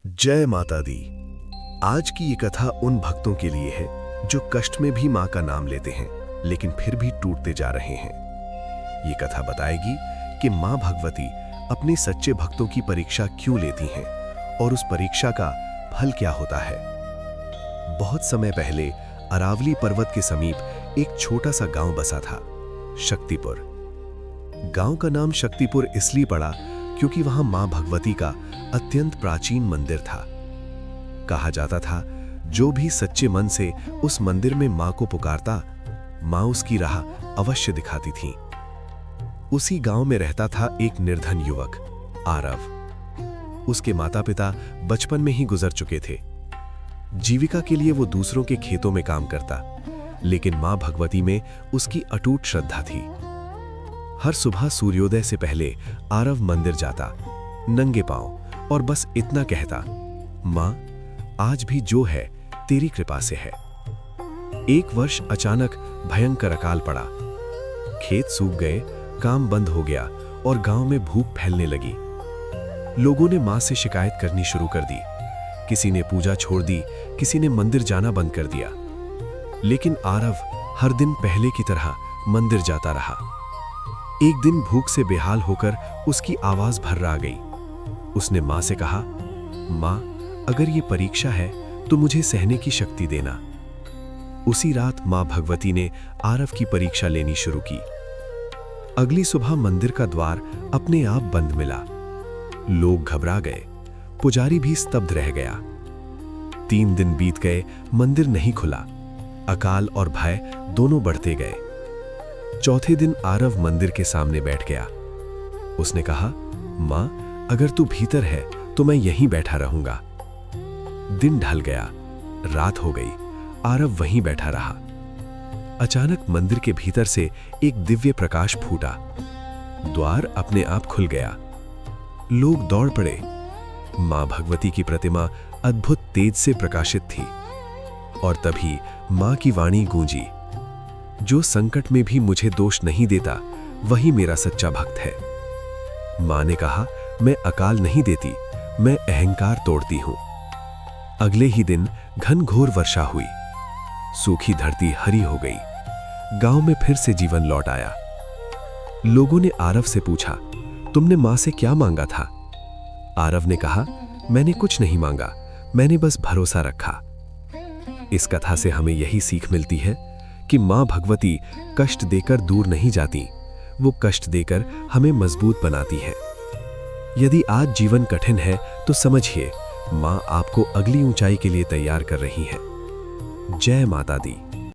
जय माता दी। आज की ये कथा उन भक्तों के लिए है जो कष्ट में भी मां का नाम लेते हैं लेकिन फिर भी टूटते जा रहे हैं। ये कथा बताएगी कि मां भगवती अपने सच्चे भक्तों की परीक्षा क्यों लेती हैं और उस परीक्षा का फल क्या होता है। बहुत समय पहले अरावली पर्वत के समीप एक छोटा सा गांव बसा था, शक्तिपुर। गांव का नाम शक्तिपुर इसलिए पड़ा क्योंकि वहां मां भगवती का अत्यंत प्राचीन मंदिर था। कहा जाता था जो भी सच्चे मन से उस मंदिर में मां को पुकारता, मां उसकी राह अवश्य दिखाती थी। उसी गांव में रहता था एक निर्धन युवक, आरव। उसके माता पिता बचपन में ही गुजर चुके थे। जीविका के लिए वो दूसरों के खेतों में काम करता, लेकिन मां भगवती में उसकी अटूट श्रद्धा थी। हर सुबह सूर्योदय से पहले आरव मंदिर जाता, नंगे पांव, और बस इतना कहता, मां, आज भी जो है तेरी कृपा से है। एक वर्ष अचानक भयंकर अकाल पड़ा। खेत सूख गए, काम बंद हो गया और गांव में भूख फैलने लगी। लोगों ने मां से शिकायत करनी शुरू कर दी। किसी ने पूजा छोड़ दी, किसी ने मंदिर जाना बंद कर दिया। लेकिन आरव हर दिन पहले की तरह मंदिर जाता रहा। एक दिन भूख से बेहाल होकर उसकी आवाज भर्रा गई। उसने मां से कहा, मां, अगर ये परीक्षा है तो मुझे सहने की शक्ति देना। उसी रात मां भगवती ने आरव की परीक्षा लेनी शुरू की। अगली सुबह मंदिर का द्वार अपने आप बंद मिला। लोग घबरा गए, पुजारी भी स्तब्ध रह गया। 3 दिन बीत गए, मंदिर नहीं खुला। अकाल और भय दोनों बढ़ते गए। चौथे दिन आरव मंदिर के सामने बैठ गया। उसने कहा, मां, अगर तू भीतर है तो मैं यहीं बैठा रहूंगा। दिन ढल गया, रात हो गई, आरव वहीं बैठा रहा। अचानक मंदिर के भीतर से एक दिव्य प्रकाश फूटा। द्वार अपने आप खुल गया। लोग दौड़ पड़े। मां भगवती की प्रतिमा अद्भुत तेज से प्रकाशित थी। और तभी मां की वाणी गूंजी, जो संकट में भी मुझे दोष नहीं देता वही मेरा सच्चा भक्त है। मां ने कहा, मैं अकाल नहीं देती, मैं अहंकार तोड़ती हूं। अगले ही दिन घनघोर वर्षा हुई। सूखी धरती हरी हो गई। गांव में फिर से जीवन लौट आया। लोगों ने आरव से पूछा, तुमने मां से क्या मांगा था? आरव ने कहा, मैंने कुछ नहीं मांगा, मैंने बस भरोसा रखा। इस कथा से हमें यही सीख मिलती है कि मां भगवती कष्ट देकर दूर नहीं जाती, वो कष्ट देकर हमें मजबूत बनाती है। यदि आज जीवन कठिन है तो समझिए, मां आपको अगली ऊंचाई के लिए तैयार कर रही है। जय माता दी।